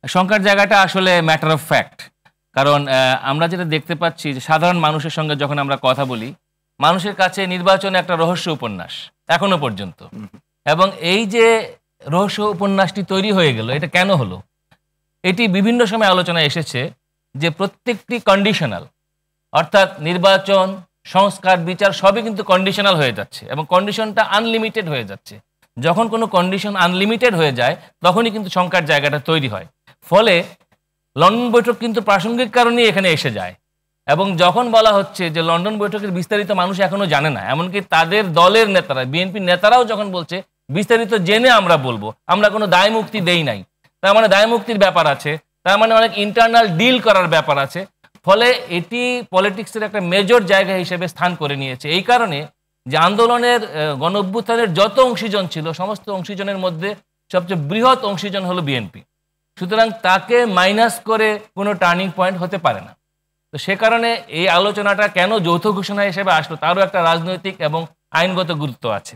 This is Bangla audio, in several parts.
শঙ্কার জায়গাটা আসলে ম্যাটার অফ ফ্যাক্ট। কারণ আমরা যেটা দেখতে পাচ্ছি যে সাধারণ মানুষের সঙ্গে যখন আমরা কথা বলি, মানুষের কাছে নির্বাচন একটা রহস্য উপন্যাস এখনো পর্যন্ত। এবং এই যে রহস্য উপন্যাসটি তৈরি হয়ে গেল, এটা কেন হলো? এটি বিভিন্ন সময় আলোচনায় এসেছে যে প্রত্যেকটি কন্ডিশনাল, অর্থাৎ নির্বাচন, সংস্কার, বিচার সবই কিন্তু কন্ডিশনাল হয়ে যাচ্ছে এবং কন্ডিশনটা আনলিমিটেড হয়ে যাচ্ছে। যখন কোনো কন্ডিশন আনলিমিটেড হয়ে যায় তখনই কিন্তু শঙ্কার জায়গাটা তৈরি হয়। ফলে লন্ডন বৈঠক কিন্তু প্রাসঙ্গিক কারণেই এখানে এসে যায়। এবং যখন বলা হচ্ছে যে লন্ডন বৈঠকের বিস্তারিত মানুষ এখনো জানে না, এমনকি তাদের দলের নেতারা, বিএনপির নেতারাও যখন বলছে বিস্তারিত জেনে আমরা বলবো, আমরা কোনো দায় মুক্তি দেই নাই, তার মানে দায় মুক্তির ব্যাপার আছে, তার মানে অনেক ইন্টারনাল ডিল করার ব্যাপার আছে। ফলে এটি পলিটিক্সের একটা মেজর জায়গা হিসেবে স্থান করে নিয়েছে। এই কারণে যে আন্দোলনের গণ অভ্যুত্থানের যত অংশীজন ছিল, সমস্ত অংশীজনের মধ্যে সবচেয়ে বৃহৎ অংশীজন হলো বিএনপি। সুতরাং তাকে মাইনাস করে কোনো টার্নিং পয়েন্ট হতে পারে না। তো সে কারণে এই আলোচনাটা কেন যৌথ ঘোষণা হিসেবে আসলো, তারও একটা রাজনৈতিক এবং আইনগত গুরুত্ব আছে।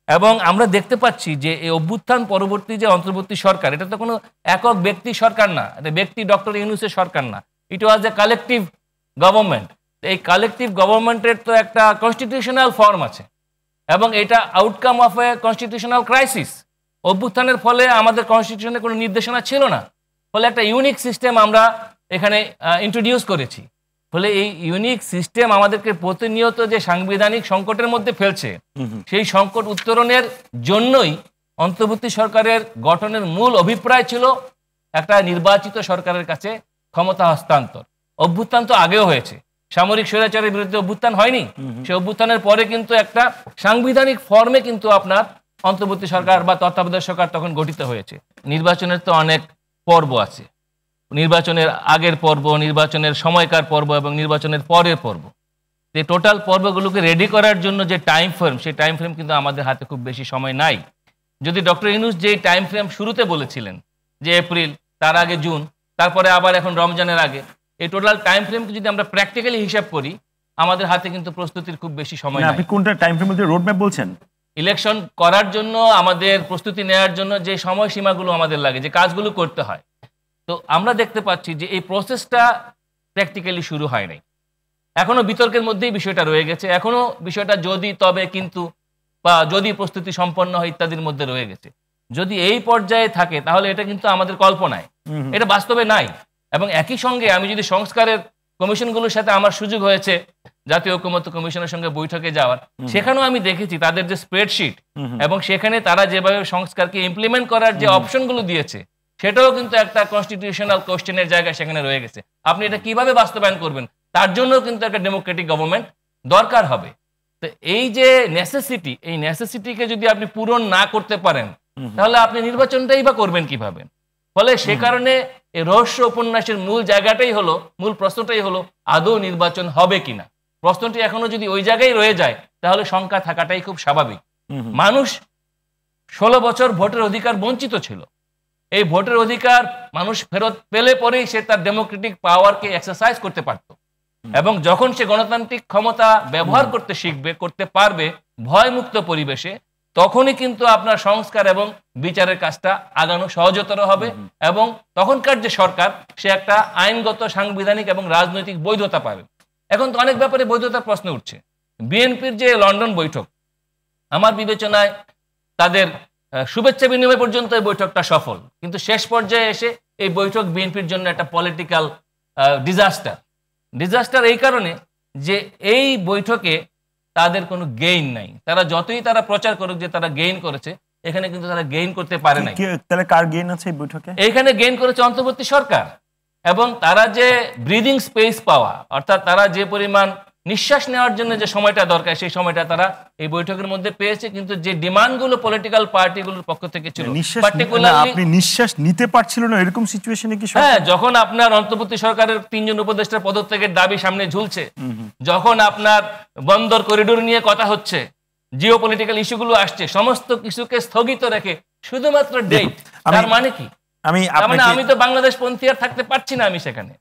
এবং আমরা দেখতে পাচ্ছি যে এই অভ্যুত্থান পরবর্তী যে অন্তর্বর্তী সরকার, এটা তো কোনো একক ব্যক্তি সরকার না, এটা ব্যক্তি ডক্টর ইউনূসের সরকার না, ইট ওয়াজ এ কালেকটিভ গভর্নমেন্ট। এই কালেকটিভ গভর্নমেন্টের তো একটা কনস্টিটিউশনাল ফর্ম আছে এবং এটা outcome of A constitutional crisis. অভ্যুত্থানের ফলে আমাদের কনস্টিটিউশনে কোনো নির্দেশনা ছিল না, ফলে একটা ইউনিক সিস্টেম আমরা এখানে ইন্ট্রোডিউস করেছি। ফলে এই ইউনিক সিস্টেম আমাদেরকে প্রতিনিয়ত যে সাংবিধানিক সংকটের মধ্যে ফেলছে, সেই সংকট উত্তরণের জন্যই অন্তর্বর্তী সরকারের গঠনের মূল অভিপ্রায় ছিল একটা নির্বাচিত সরকারের কাছে ক্ষমতা হস্তান্তর। অভ্যুত্থান তো আগেও হয়েছে, সামরিক স্বৈরাচারের বিরুদ্ধে অভ্যুত্থান হয়নি? সে অভ্যুত্থানের পরে কিন্তু একটা সাংবিধানিক ফর্মে কিন্তু আপনার অন্তর্বর্তী সরকার বা তত্ত্বাবধায়ক সরকার তখন গঠিত হয়েছে। নির্বাচনের তো অনেক পর্ব আছে, নির্বাচনের আগের পর্ব, নির্বাচনের সময়কার পর্ব এবং নির্বাচনের পরের পর্ব। এই টোটাল পর্বগুলোকে রেডি করার জন্য যে টাইম ফ্রেম, সেই টাইম ফ্রেম কিন্তু আমাদের হাতে খুব বেশি সময় নাই। যদি ডক্টর ইউনূস যে টাইম ফ্রেম শুরুতে বলেছিলেন যে এপ্রিল, তার আগে জুন, তারপরে আবার এখন রমজানের আগে, এই টোটাল টাইম ফ্রেমকে যদি আমরা প্র্যাকটিক্যালি হিসাব করি, আমাদের হাতে কিন্তু প্রস্তুতির খুব বেশি সময় নাই। আপনি কোনটা টাইম ফ্রেম বলতে রোডম্যাপ বলছেন? ইলেকশন করার জন্য আমাদের প্রস্তুতি নেওয়ার জন্য যে সময়সীমাগুলো আমাদের লাগে, যে কাজগুলো করতে হয়, তো আমরা দেখতে পাচ্ছি যে এই প্রসেসটা প্র্যাকটিক্যালি শুরু হয় নাই। এখনো বিতর্কের মধ্যেই বিষয়টা রয়ে গেছে, এখনো বিষয়টা যদি, তবে, কিন্তু বা যদি প্রস্তুতি সম্পন্ন হয় ইত্যাদির মধ্যে রয়ে গেছে। যদি এই পর্যায়ে থাকে তাহলে এটা কিন্তু আমাদের কল্পনায়, এটা বাস্তবে নাই। এবং একই সঙ্গে আমি যদি সংস্কারের কমিশনগুলোর সাথে আমার সুযোগ হয়েছে জাতীয় ঐকমত্য কমিশনের সঙ্গে বৈঠকে যাওয়ার, সেখানেও আমি দেখেছি তাদের যে স্প্রেডশিট এবং সেখানে তারা যেভাবে সংস্কারকে ইমপ্লিমেন্ট করার যে অপশনগুলো দিয়েছে, সেটাও কিন্তু একটা কনস্টিটিউশনাল কোশ্চেনের জায়গায় সেখানে রয়ে গেছে। আপনি এটা কিভাবে বাস্তবায়ন করবেন, তার জন্য কিন্তু একটা ডেমোক্রেটিক গভর্নমেন্ট দরকার হবে। তো এই যে নেসেসিটি, এই নেসেসিটিকে যদি আপনি পূরণ না করতে পারেন, তাহলে আপনি নির্বাচনটাই বা করবেন কিভাবে? ফলে সে কারণে এই রহস্য উপন্যাসের মূল জায়গাটাই হলো, মূল প্রশ্নটাই হলো আদৌ নির্বাচন হবে কিনা। প্রশ্নটি এখনো যদি ওই জায়গায় রয়ে যায় তাহলে শঙ্কা থাকাটাই খুব স্বাভাবিক। মানুষ 16 বছর ভোটের অধিকার বঞ্চিত ছিল। এই ভোটের অধিকার মানুষ ফেরত পেলে পরেই সে তার ডেমোক্রেটিক পাওয়ারকে এক্সারসাইজ করতে পারত, এবং যখন সে গণতান্ত্রিক ক্ষমতা ব্যবহার করতে শিখবে, করতে পারবে ভয়মুক্ত পরিবেশে, তখনই কিন্তু আপনার সংস্কার এবং বিচারের কাজটা আগানো সহজতর হবে। এবং তখনকার যে সরকার, সে একটা আইনগত, সাংবিধানিক এবং রাজনৈতিক বৈধতা পাবে। এখন তো অনেক ব্যাপারে বৈধতার প্রশ্ন উঠছে। বিএনপির যে লন্ডন বৈঠক, আমার বিবেচনায় তাদের শুভেচ্ছা বিনিময় পর্যন্ত এই বৈঠকটা সফল, কিন্তু শেষ পর্যায়ে এসে এই বৈঠক বিএনপির জন্য একটা পলিটিক্যাল ডিজাস্টার। এই কারণে যে এই বৈঠকে তাদের কোনো গেইন নাই। তারা যতই তারা প্রচার করুক যে তারা গেইন করেছে, এখানে কিন্তু তারা গেইন করতে পারে নাই। তাহলে কার গেইন আছে এই বৈঠকে? এখানে গেইন করেছে অন্তর্বর্তী সরকার। এবং তারা যে ব্রিদিং স্পেস পাওয়া, অর্থাৎ তারা যে পরিমাণ নিঃশ্বাস নেওয়ার জন্য যে সময়টা দরকার, সেই সময়টা তারা এই বৈঠকের মধ্যে পেয়েছে। কিন্তু যে ডিমান্ডগুলো পলিটিক্যাল পার্টিগুলোর পক্ষ থেকে ছিল, আপনি নিঃশ্বাস নিতে পারছিল না এরকম সিচুয়েশনে কি? হ্যাঁ, যখন আপনার অন্তর্বর্তী সরকারের 3 জন উপদেষ্টার পদত্যাগের দাবি সামনে ঝুলছে, যখন আপনার বন্দর করিডোর নিয়ে কথা হচ্ছে, জিও পলিটিক্যাল ইস্যুগুলো আসছে, সমস্ত কিছুকে স্থগিত রেখে শুধুমাত্র ডেট, তার মানে কি? আমি তো বাংলাদেশ পন্থী আর থাকতে পারছি না আমি সেখানে।